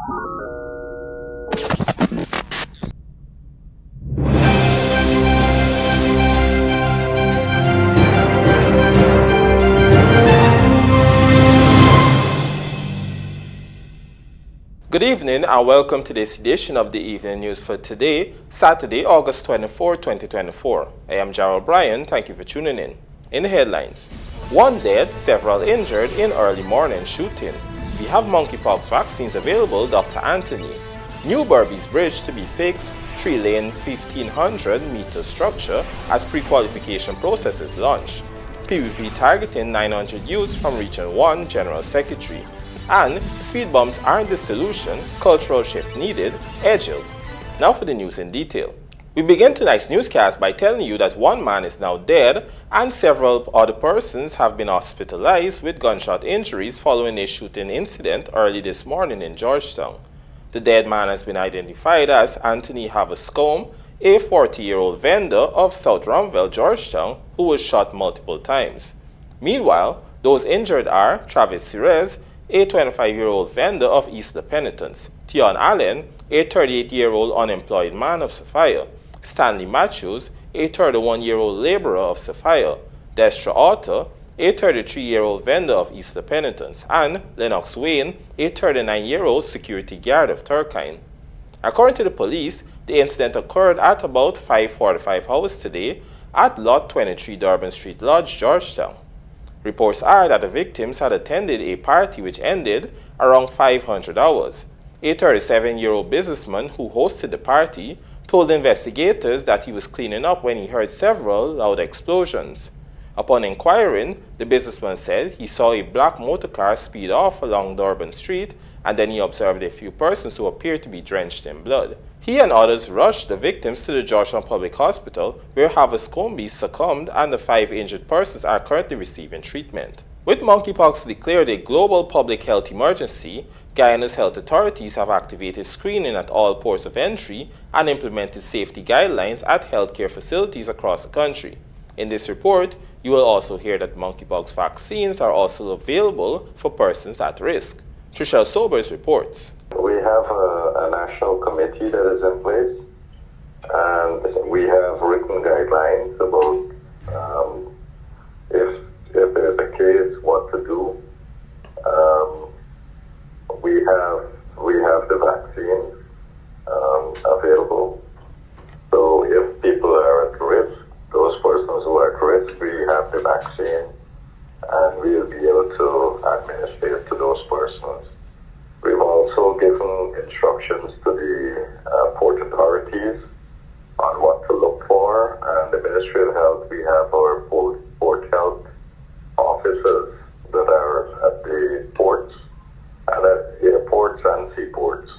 Good evening and welcome to this edition of the Evening News for today, Saturday, August 24, 2024. I am Jarrell Bryan. Thank you for tuning in. In the headlines, 1 dead, several injured in early morning shooting. We have monkeypox vaccines available, Dr. Anthony. New BERBICE bridge to be fixed, 3-lane 1,500-meter structure as pre-qualification process is launched. PPP targeting 900 youths from Region 1, General Secretary. And speed bumps aren't the solution, cultural shift needed, EDGHILL. Now for the news in detail. We begin tonight's newscast by telling you that 1 man is now dead and several other persons have been hospitalized with gunshot injuries following a shooting incident early this morning in Georgetown. The dead man has been identified as Anthony Havascombe, a 40-year-old vendor of South Rumville, Georgetown, who was shot multiple times. Meanwhile, those injured are Travis Cirez, a 25-year-old vendor of East La Penitence, Tion Allen, a 38-year-old unemployed man of Sophia, Stanley Matthews, a 31-year-old laborer of Sophia, Destra Otter, a 33-year-old vendor of East La Penitence, and Lennox Wayne, a 39-year-old security guard of Turkine. According to the police, the incident occurred at about 5:45 hours today at Lot 23 Durban Street Lodge, Georgetown. Reports are that the victims had attended a party which ended around 500 hours. A 37-year-old businessman who hosted the party told investigators that he was cleaning up when he heard several loud explosions. Upon inquiring, the businessman said he saw a black motorcar speed off along Durban Street, and then he observed a few persons who appeared to be drenched in blood. He and others rushed the victims to the Georgetown Public Hospital, where Havascombe succumbed and the 5 injured persons are currently receiving treatment. With monkeypox declared a global public health emergency, Guyana's health authorities have activated screening at all ports of entry and implemented safety guidelines at healthcare facilities across the country. In this report, you will also hear that monkeypox vaccines are also available for persons at risk. Trishelle Sobers reports. We have a national committee that is in place, and we have written guidelines about if there's a case, what to do. We have the vaccines available. So if people are at risk, those persons who are at risk, we have the vaccine, and we'll be able to administer it to those persons. We've also given instructions to the port authorities on what to look for, and the Ministry of Health, we have our port health officers that are at the ports and at airports and seaports,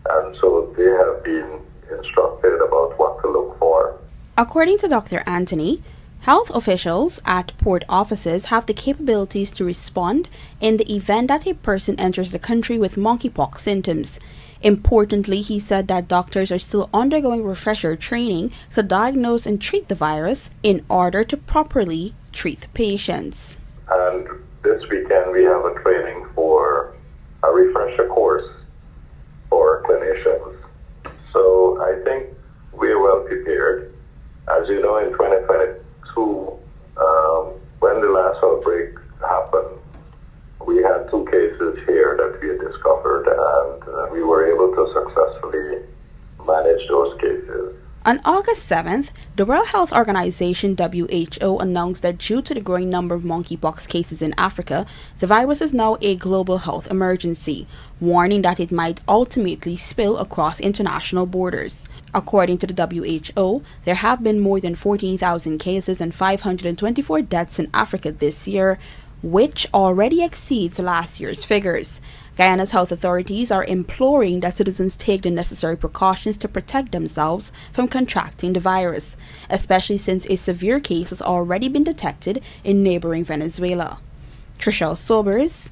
and so they have been instructed about what to look for. According to Dr. Anthony, health officials at port offices have the capabilities to respond in the event that a person enters the country with monkeypox symptoms. Importantly, he said that doctors are still undergoing refresher training to diagnose and treat the virus in order to properly treat patients. And this weekend we have a training for a refresher course for clinicians. So I think we're well prepared. As you know, in 2022, when the last outbreak happened, we had 2 cases here that we had discovered, and we were able to successfully manage those cases. On August 7th, the World Health Organization WHO announced that due to the growing number of monkeypox cases in Africa, the virus is now a global health emergency, warning that it might ultimately spill across international borders. According to the WHO, there have been more than 14,000 cases and 524 deaths in Africa this year, which already exceeds last year's figures. Guyana's health authorities are imploring that citizens take the necessary precautions to protect themselves from contracting the virus, especially since a severe case has already been detected in neighboring Venezuela. Trishelle Sobers,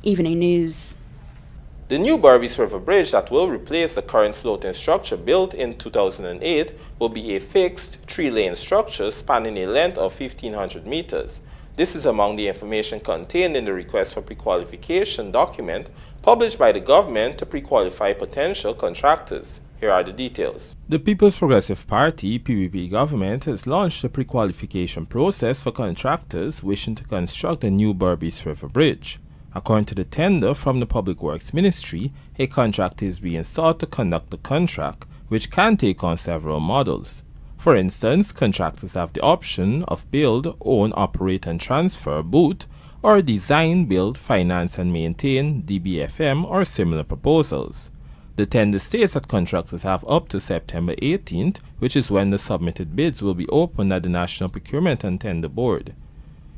Evening News. The new BERBICE River Bridge that will replace the current floating structure built in 2008 will be a fixed 3-lane structure spanning a length of 1,500 meters. This is among the information contained in the request for pre-qualification document published by the government to pre-qualify potential contractors. Here are the details. The People's Progressive Party (PPP) government has launched a pre-qualification process for contractors wishing to construct a new BERBICE River Bridge. According to the tender from the Public Works Ministry, a contractor is being sought to conduct the contract, which can take on several models. For instance, contractors have the option of build, own, operate and transfer (BOOT), or design, build, finance and maintain (DBFM) or similar proposals. The tender states that contractors have up to September 18th, which is when the submitted bids will be opened at the National Procurement and Tender Board.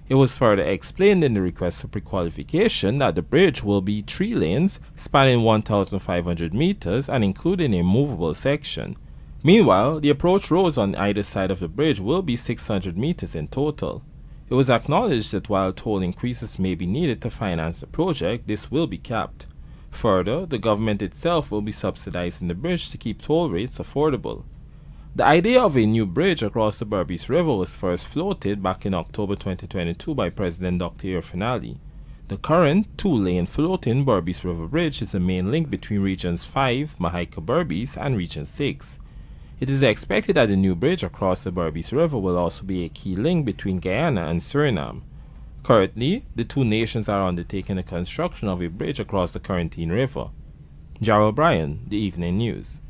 It was further explained in the request for pre-qualification that the bridge will be 3 lanes spanning 1,500 meters and including a movable section. Meanwhile, the approach roads on either side of the bridge will be 600 meters in total. It was acknowledged that while toll increases may be needed to finance the project, this will be capped. Further, the government itself will be subsidizing the bridge to keep toll rates affordable. The idea of a new bridge across the BERBICE River was first floated back in October 2022 by President Dr. Irfinali. The current 2-lane floating BERBICE River Bridge is the main link between Regions 5, Mahaica-Berbice, and Region 6. It is expected that the new bridge across the BERBICE River will also be a key link between Guyana and Suriname. Currently, the two nations are undertaking the construction of a bridge across the Corentyne River. Jarrell Bryan, The Evening News.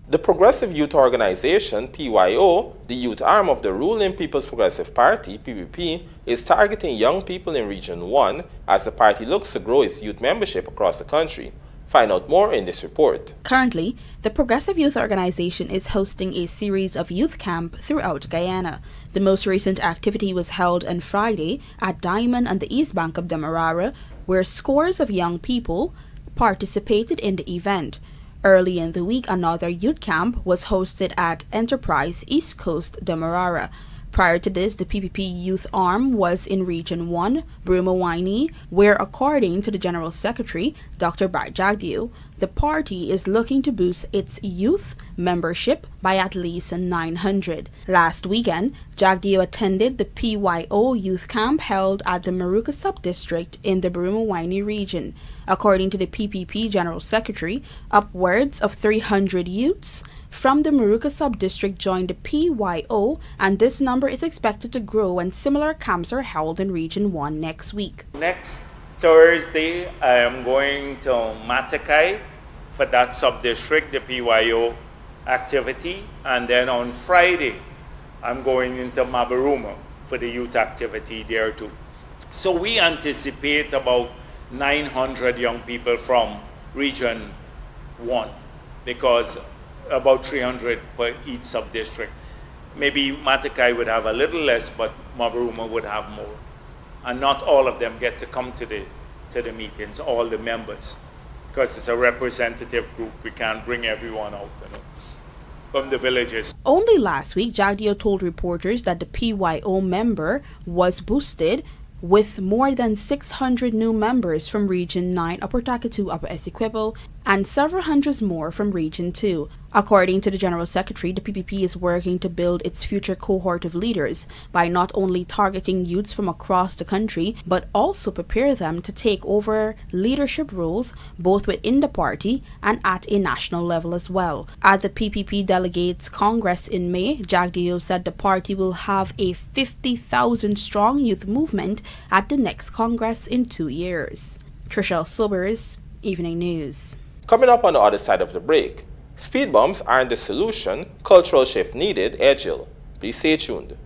The Progressive Youth Organization, PYO, the youth arm of the ruling People's Progressive Party, PPP, is targeting young people in Region 1 as the party looks to grow its youth membership across the country. Find out more in this report. Currently, the Progressive Youth Organization is hosting a series of youth camp throughout Guyana. The most recent activity was held on Friday at Diamond on the east bank of Demerara, where scores of young people participated in the event. Early in the week, another youth camp was hosted at Enterprise East Coast Demerara. Prior to this, the PPP Youth Arm was in Region 1, Bruma-Waini, where, according to the General Secretary, Dr. Bart Jagdeo, the party is looking to boost its youth membership by at least 900. Last weekend, Jagdeo attended the PYO Youth Camp held at the Maruka Sub-District in the Bruma-Waini region. According to the PPP General Secretary, upwards of 300 youths from the Maruka Sub-District joined the PYO, and this number is expected to grow when similar camps are held in Region 1 next week. Next Thursday, I am going to Matakai for that sub-district, the PYO activity, and then on Friday, I'm going into Mabaruma for the youth activity there too. So we anticipate about 900 young people from Region 1 because about 300 per each sub-district. Maybe Matakai would have a little less, but Mabaruma would have more. And not all of them get to come to the meetings, all the members, because it's a representative group. We can't bring everyone out, from the villages. Only last week, Jagdeo told reporters that the PYO member was boosted with more than 600 new members from Region 9, Upper Takatu, Upper Essequibo, and several hundreds more from Region 2. According to the General Secretary, the PPP is working to build its future cohort of leaders by not only targeting youths from across the country, but also prepare them to take over leadership roles both within the party and at a national level as well. At the PPP Delegates Congress in May, Jagdeo said the party will have a 50,000-strong youth movement at the next Congress in 2 years. Trishelle Sobers, Evening News. Coming up on the other side of the break, speed bumps aren't the solution, cultural shift needed, EDGHILL. Please stay tuned.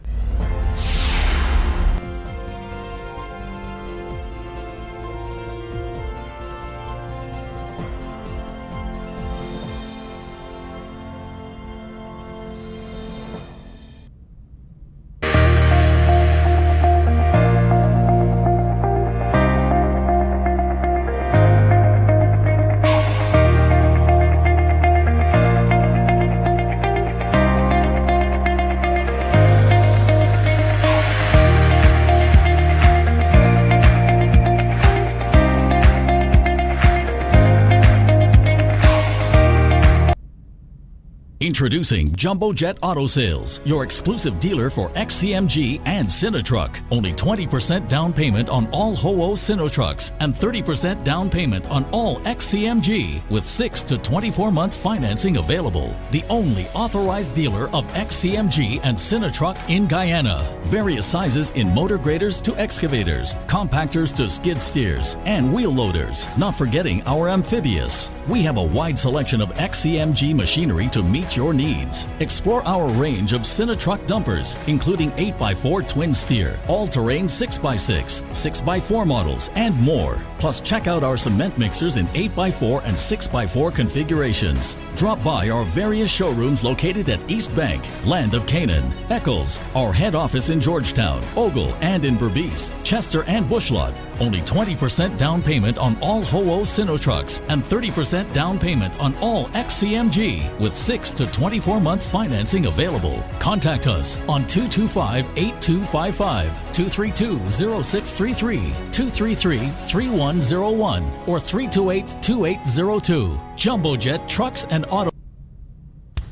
Introducing Jumbo Jet Auto Sales, your exclusive dealer for XCMG and Cinetruck. Only 20% down payment on all HOO Cinetrucks and 30% down payment on all XCMG with 6 to 24 months financing available. The only authorized dealer of XCMG and Cinetruck in Guyana. Various sizes in motor graders to excavators, compactors to skid steers, and wheel loaders. Not forgetting our amphibious. We have a wide selection of XCMG machinery to meet your needs. Explore our range of Cinetruck dumpers, including 8x4 twin steer, all-terrain 6x6, 6x4 models, and more. Plus, check out our cement mixers in 8x4 and 6x4 configurations. Drop by our various showrooms located at East Bank, Land of Canaan, EDGHILL, our head office in Georgetown, Ogle, and in BERBICE, Chester, and Bushlot. Only 20% down payment on all HOO Cinetrucks and 30% down payment on all XCMG with 6 to 24 months financing available. Contact us on 225-8255, 232-0633, 233-3101, or 328-2802. Jumbo Jet Trucks and Auto.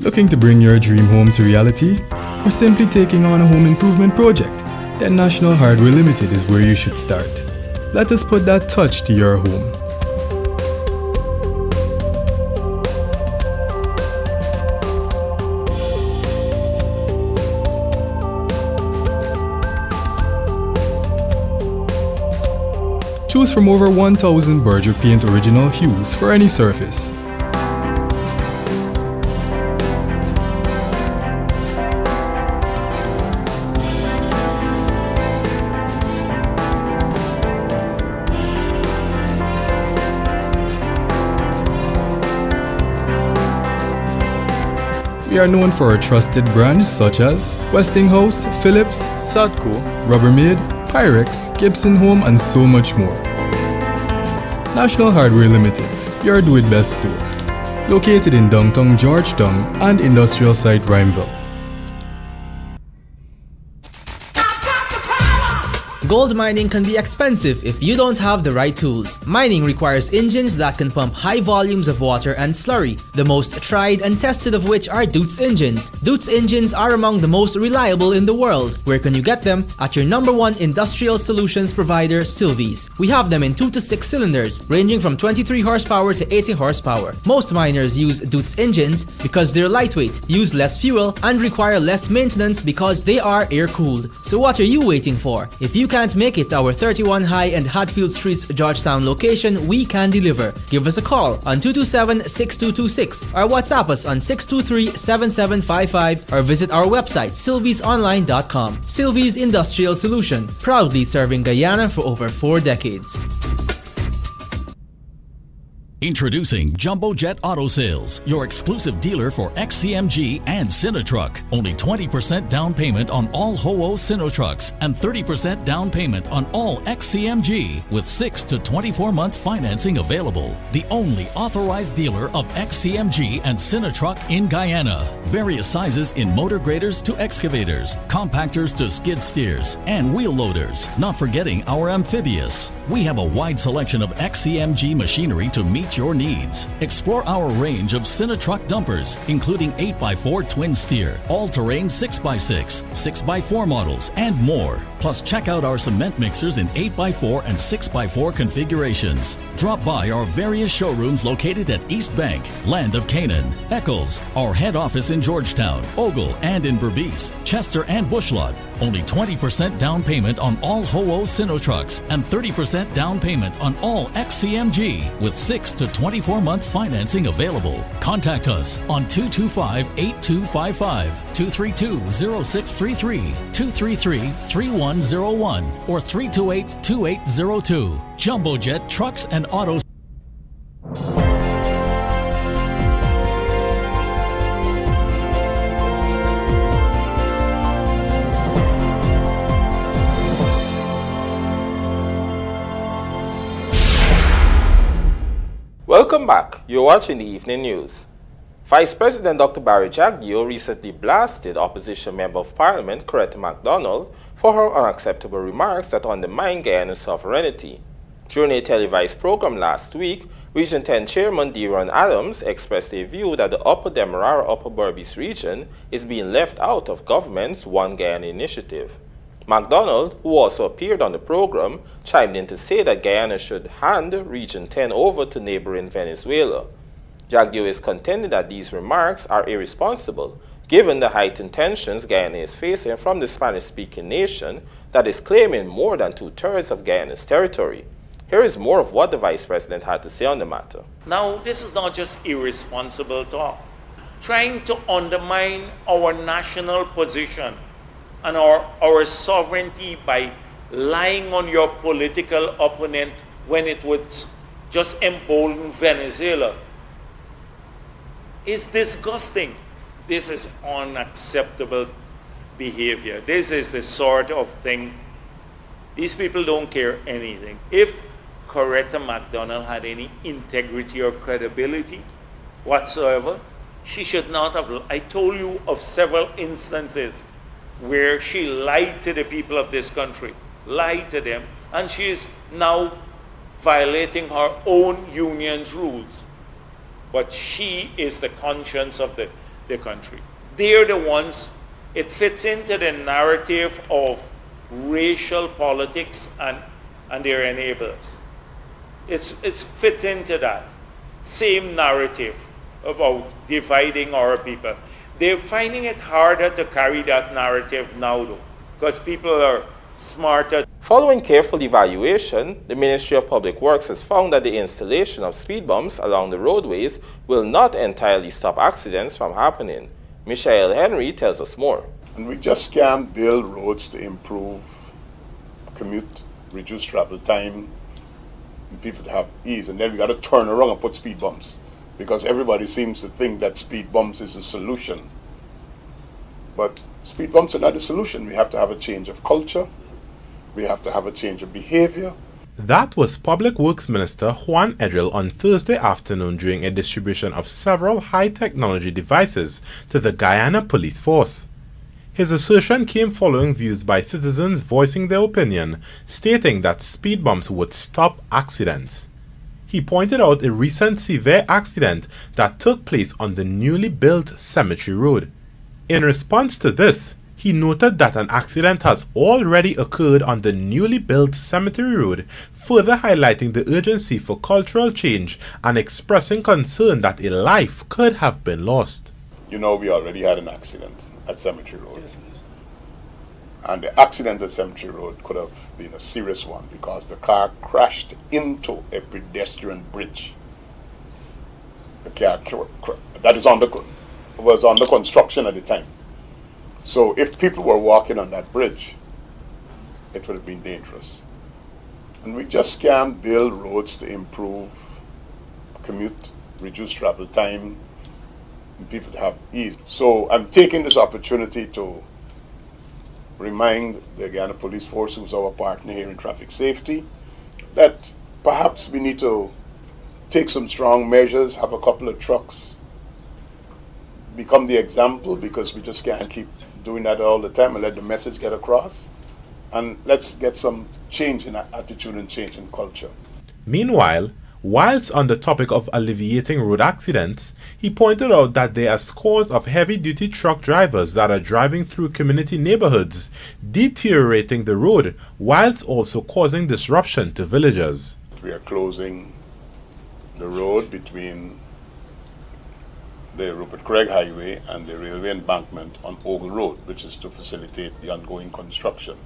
Looking to bring your dream home to reality? Or simply taking on a home improvement project? Then National Hardware Limited is where you should start. Let us put that touch to your home. Choose from over 1,000 Berger Paint original hues for any surface. We are known for our trusted brands such as Westinghouse, Philips, Sadco, Rubbermaid, Pyrex, Gibson Home, and so much more. National Hardware Limited, your do-it-best store. Located in downtown Georgetown and industrial site Rhymeville. Gold mining can be expensive if you don't have the right tools. Mining requires engines that can pump high volumes of water and slurry, the most tried and tested of which are Doots engines. Doots engines are among the most reliable in the world. Where can you get them? At your #1 industrial solutions provider, Sylvies. We have them in 2 to 6 cylinders, ranging from 23 horsepower to 80 horsepower. Most miners use Doots engines because they're lightweight, use less fuel, and require less maintenance because they are air-cooled. So what are you waiting for? If you can't make it to our 31 High and Hatfield Streets Georgetown location, we can deliver. Give us a call on 227-6226 or WhatsApp us on 623-7755 or visit our website sylviesonline.com. Sylvies Industrial Solution, proudly serving Guyana for over 4 decades. Introducing Jumbo Jet Auto Sales, your exclusive dealer for XCMG and Cinetruck. Only 20% down payment on all HOO Cinetrucks and 30% down payment on all XCMG with 6 to 24 months financing available. The only authorized dealer of XCMG and Cinetruck in Guyana. Various sizes in motor graders to excavators, compactors to skid steers, and wheel loaders. Not forgetting our amphibious. We have a wide selection of XCMG machinery to meet your needs. Explore our range of Cinetruck dumpers, including 8x4 twin steer, all-terrain 6x6, 6x4 models, and more. Plus, check out our cement mixers in 8x4 and 6x4 configurations. Drop by our various showrooms located at East Bank, Land of Canaan, EDGHILL, our head office in Georgetown, Ogle, and in BERBICE, Chester, and Bushlot. Only 20% down payment on all HOO Cinetrucks and 30% down payment on all XCMG with 6 to 24 months financing available. Contact us on 225-8255, 232-0633, 233-3101, or 328-2802. Jumbo Jet Trucks and Auto. Welcome back. You're watching the Evening News. Vice President Dr. Barry Jagdeo recently blasted opposition Member of Parliament Ketta MacDonald for her unacceptable remarks that undermine Guyana's sovereignty. During a televised program last week, Region 10 Chairman Deron Adams expressed a view that the Upper Demerara Upper BERBICE region is being left out of government's One Guyana initiative. MacDonald, who also appeared on the program, chimed in to say that Guyana should hand Region 10 over to neighboring Venezuela. Jagdeo is contending that these remarks are irresponsible, given the heightened tensions Guyana is facing from the Spanish-speaking nation that is claiming more than 2/3 of Guyana's territory. Here is more of what the Vice President had to say on the matter. Now, this is not just irresponsible talk. Trying to undermine our national position and our sovereignty by lying on your political opponent when it would just embolden Venezuela is disgusting. This is unacceptable behavior. This is the sort of thing, these people don't care anything. If Coretta MacDonald had any integrity or credibility whatsoever, she should not have. I told you of several instances where she lied to the people of this country, lied to them, and she is now violating her own union's rules. But she is the conscience of the country. They're the ones, it fits into the narrative of racial politics and their enablers. It fits into that same narrative about dividing our people. They're finding it harder to carry that narrative now, though, because people are smarter. Following careful evaluation, the Ministry of Public Works has found that the installation of speed bumps along the roadways will not entirely stop accidents from happening. Michael Henry tells us more. And we just can't build roads to improve commute, reduce travel time, and people to have ease. And then we got to turn around and put speed bumps, because everybody seems to think that speed bumps is the solution. But speed bumps are not the solution. We have to have a change of culture. We have to have a change of behavior. That was Public Works Minister Juan EDGHILL on Thursday afternoon during a distribution of several high-technology devices to the Guyana Police Force. His assertion came following views by citizens voicing their opinion, stating that speed bumps would stop accidents. He pointed out a recent severe accident that took place on the newly built Cemetery Road. In response to this, he noted that an accident has already occurred on the newly built Cemetery Road, further highlighting the urgency for cultural change and expressing concern that a life could have been lost. You know, we already had an accident at Cemetery Road. And the accident at Cemetery Road could have been a serious one because the car crashed into a pedestrian bridge. The car that was under construction at the time. So if people were walking on that bridge, it would have been dangerous. And we just can't build roads to improve commute, reduce travel time, and people to have ease. So I'm taking this opportunity to remind the Guyana Police Force, who's our partner here in traffic safety, that perhaps we need to take some strong measures, have a couple of trucks become the example, because we just can't keep doing that all the time and let the message get across. And let's get some change in attitude and change in culture. Meanwhile, whilst on the topic of alleviating road accidents, he pointed out that there are scores of heavy-duty truck drivers that are driving through community neighborhoods, deteriorating the road, whilst also causing disruption to villagers. We are closing the road between the Rupert Craig Highway and the railway embankment on Ogle Road, which is to facilitate the ongoing construction.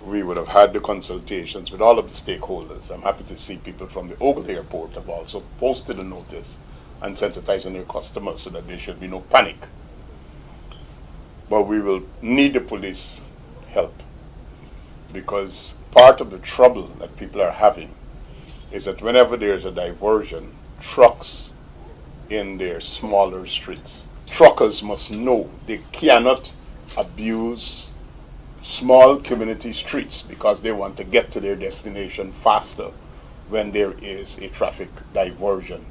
We would have had the consultations with all of the stakeholders. I'm happy to see people from the Ogle Airport have also posted a notice and sensitizing their customers so that there should be no panic. But we will need the police help, because part of the trouble that people are having is that whenever there's a diversion, trucks in their smaller streets. Truckers must know they cannot abuse small community streets because they want to get to their destination faster when there is a traffic diversion.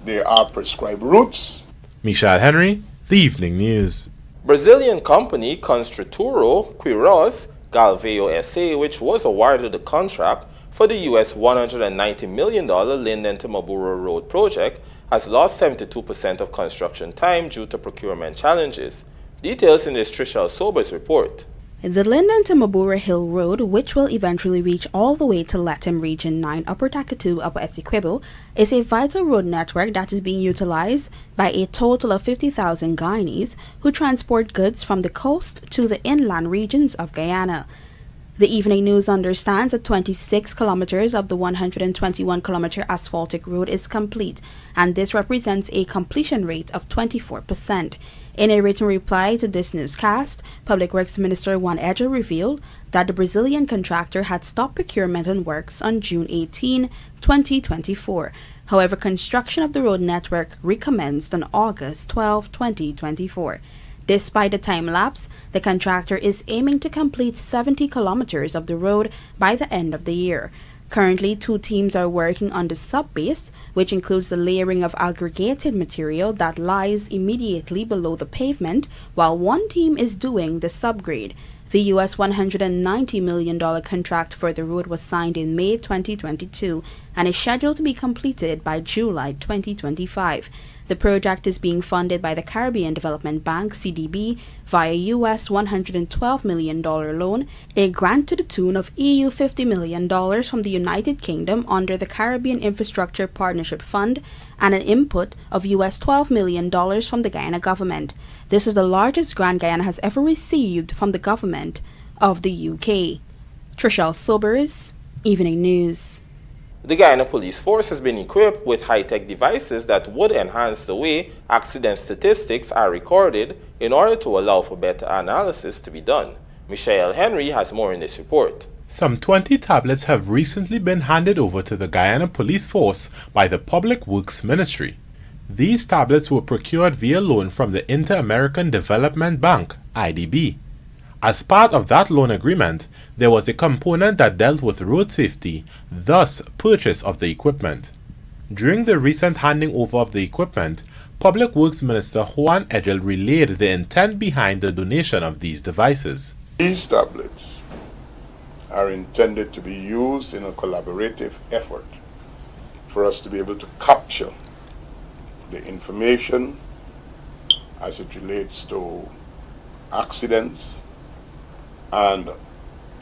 There are prescribed routes. Michael Henry, The Evening News. Brazilian company Construturo Quiroz Galveo SA, which was awarded the contract for the US $190 million LindentoMauro Road project has lost 72% of construction time due to procurement challenges. Details in this Trishelle Sobers report. The LindentoMauro Road, which will eventually reach all the way to Latham Region 9 Upper Takatu, Upper Essequibo, is a vital road network that is being utilized by a total of 50,000 Guyanese who transport goods from the coast to the inland regions of Guyana. The Evening News understands that 26 kilometers of the 121-kilometer asphaltic road is complete, and this represents a completion rate of 24%. In a written reply to this newscast, Public Works Minister Juan EDGHILL revealed that the Brazilian contractor had stopped procurement on works on June 18, 2024. However, construction of the road network recommenced on August 12, 2024. Despite the time lapse, the contractor is aiming to complete 70 kilometers of the road by the end of the year. Currently, 2 teams are working on the sub-base, which includes the layering of aggregated material that lies immediately below the pavement, while 1 team is doing the subgrade. The US $190 million contract for the road was signed in May 2022 and is scheduled to be completed by July 2025. The project is being funded by the Caribbean Development Bank, CDB, via US $112 million loan, a grant to the tune of EU $50 million from the United Kingdom under the Caribbean Infrastructure Partnership Fund, and an input of US $12 million from the Guyana government. This is the largest grant Guyana has ever received from the government of the UK. Trishelle Sobers, Evening News. The Guyana Police Force has been equipped with high-tech devices that would enhance the way accident statistics are recorded in order to allow for better analysis to be done. Michelle Henry has more in this report. Some 20 tablets have recently been handed over to the Guyana Police Force by the Public Works Ministry. These tablets were procured via loan from the Inter-American Development Bank, IDB. As part of that loan agreement, there was a component that dealt with road safety, thus purchase of the equipment. During the recent handing over of the equipment, Public Works Minister Juan EDGHILL relayed the intent behind the donation of these devices. These tablets are intended to be used in a collaborative effort for us to be able to capture the information as it relates to accidents, and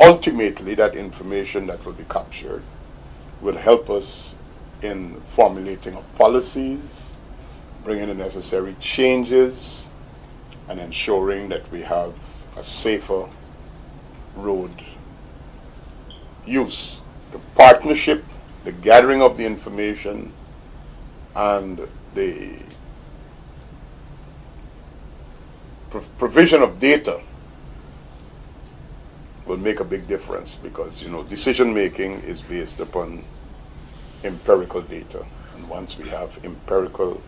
ultimately that information that will be captured will help us in formulating of policies, bringing the necessary changes, and ensuring that we have a safer road use. The partnership, the gathering of the information, and the provision of data will make a big difference, because decision making is based upon empirical data, and once we have empirical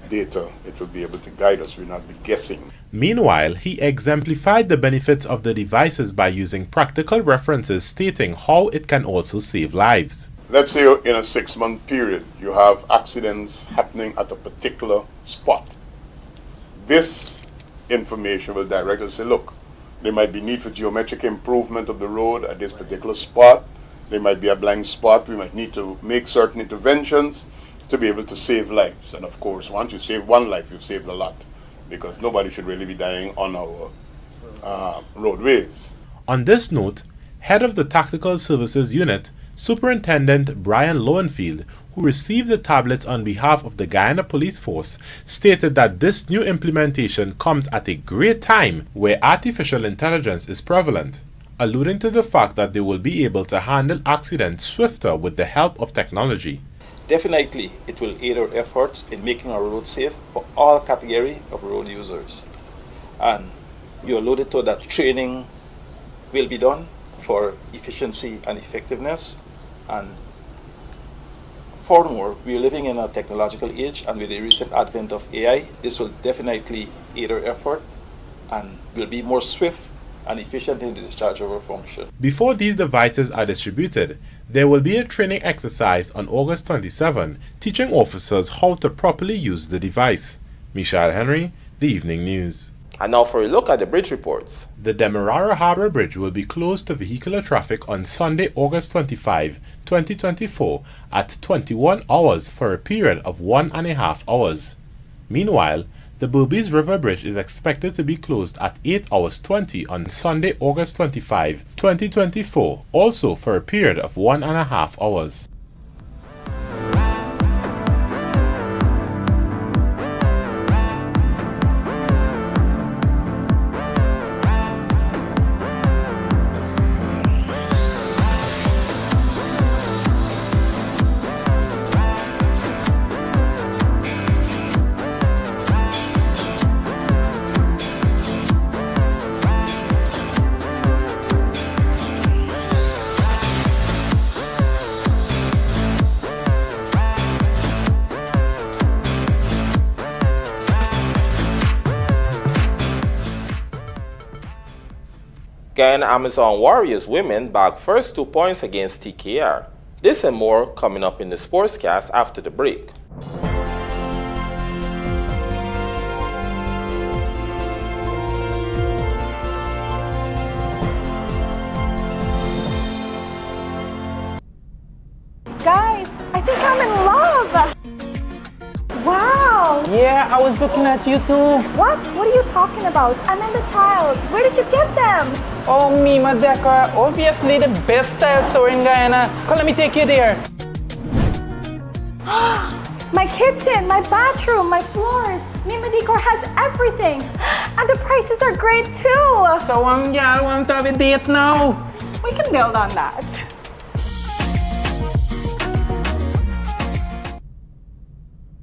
data, it will be able to guide us. We'll not be guessing. Meanwhile, he exemplified the benefits of the devices by using practical references stating how it can also save lives. Let's say in a 6-month period you have accidents happening at a particular spot. This information will direct us to say, look, there might be need for geometric improvement of the road at this particular spot. There might be a blind spot. We might need to make certain interventions to be able to save lives. And of course, once you save one life, you've saved a lot, because nobody should really be dying on our roadways. On this note, head of the Tactical Services Unit, Superintendent Brian Lowenfield, who received the tablets on behalf of the Guyana Police Force, stated that this new implementation comes at a great time where artificial intelligence is prevalent, alluding to the fact that they will be able to handle accidents swifter with the help of technology. Definitely, it will aid our efforts in making our roads safe for all categories of road users. And you alluded to that training will be done for efficiency and effectiveness. And furthermore, we are living in a technological age, and with the recent advent of AI, this will definitely aid our effort and will be more swift and efficient in the discharge of our function. Before these devices are distributed, there will be a training exercise on August 27, teaching officers how to properly use the device. Michelle Henry, The Evening News. And now for a look at the bridge reports. The Demerara Harbour Bridge will be closed to vehicular traffic on Sunday, August 25, 2024 at 21 hours for a period of 1.5 hours. Meanwhile, the BERBICE River Bridge is expected to be closed at 8 hours 20 on Sunday, August 25, 2024, also for a period of 1.5 hours. Guyana Amazon Warriors women bagged first 2 points against TKR. This and more coming up in the Sportscast after the break. Guys, I think I'm in love! Wow! Yeah, I was looking at you too. What? What are you talking about? I'm in the tiles. Where did you get them? Oh, Mima Decor, obviously the best tile store in Guyana. Come, let me take you there. My kitchen, my bathroom, my floors. Mima Decor has everything. And the prices are great too. So, yeah, I want to have a date now. We can build on that.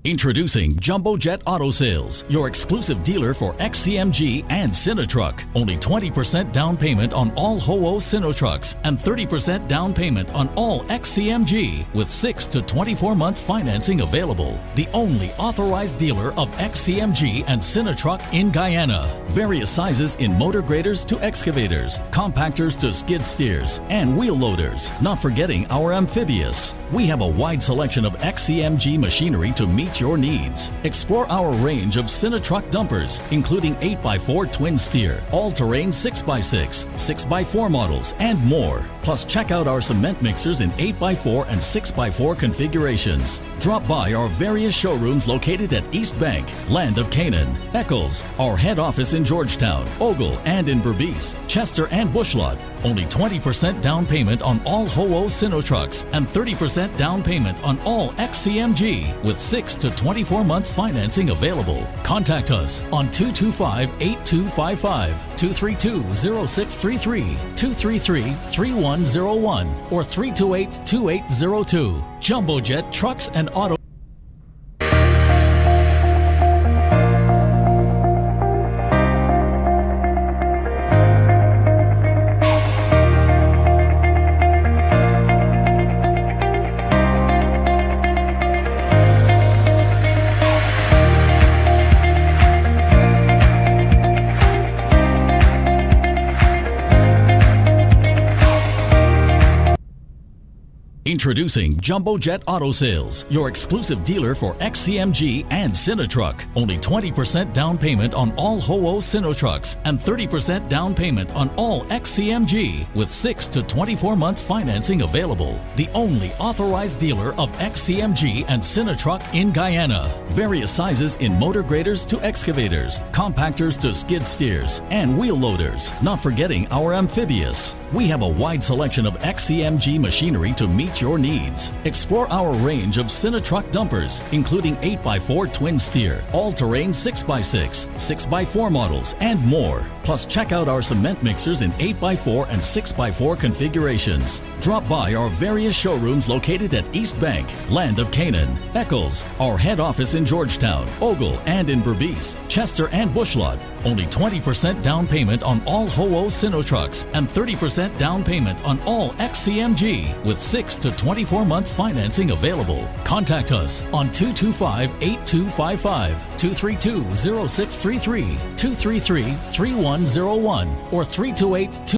Introducing Jumbo Jet Auto Sales, your exclusive dealer for XCMG and Sinotruck. Only 20% down payment on all HOO Sinotrucks and 30% down payment on all XCMG with 6 to 24 months financing available. The only authorized dealer of XCMG and Sinotruck in Guyana. Various sizes in motor graders to excavators, compactors to skid steers, and wheel loaders. Not forgetting our amphibious. We have a wide selection of XCMG machinery to meet your needs. Explore our range of Sinotruck dumpers, including 8x4 twin steer, all-terrain 6x6, 6x4 models, and more. Plus, check out our cement mixers in 8x4 and 6x4 configurations. Drop by our various showrooms located at East Bank, Land of Canaan, EDGHILL, our head office in Georgetown, Ogle, and in Berbice, Chester, and Bushlot. Only 20% down payment on all HOO Sinotrucks and 30% down payment on all XCMG with 6 to 24 months financing available. Contact us on 225-8255, 232-0633, 233-3101, or 328-2802. Jumbo Jet Trucks and Auto. Introducing Jumbo Jet Auto Sales, your exclusive dealer for XCMG and Sinotruck. Only 20% down payment on all HOO Sinotrucks and 30% down payment on all XCMG with 6 to 24 months financing available. The only authorized dealer of XCMG and Sinotruck in Guyana. Various sizes in motor graders to excavators, compactors to skid steers, and wheel loaders. Not forgetting our amphibious. We have a wide selection of XCMG machinery to meet your needs. Explore our range of Sinotruck dumpers, including 8x4 twin steer, all-terrain 6x6, 6x4 models, and more. Plus, check out our cement mixers in 8x4 and 6x4 configurations. Drop by our various showrooms located at East Bank, Land of Canaan, EDGHILL, our head office in Georgetown, Ogle, and in Berbice, Chester, and Bushlot. Only 20% down payment on all HOO Sinotrucks and 30% down payment on all XCMG with 6 to 24 months financing available. Contact us on 225-8255, 232-0633, 233-3101, or 328-2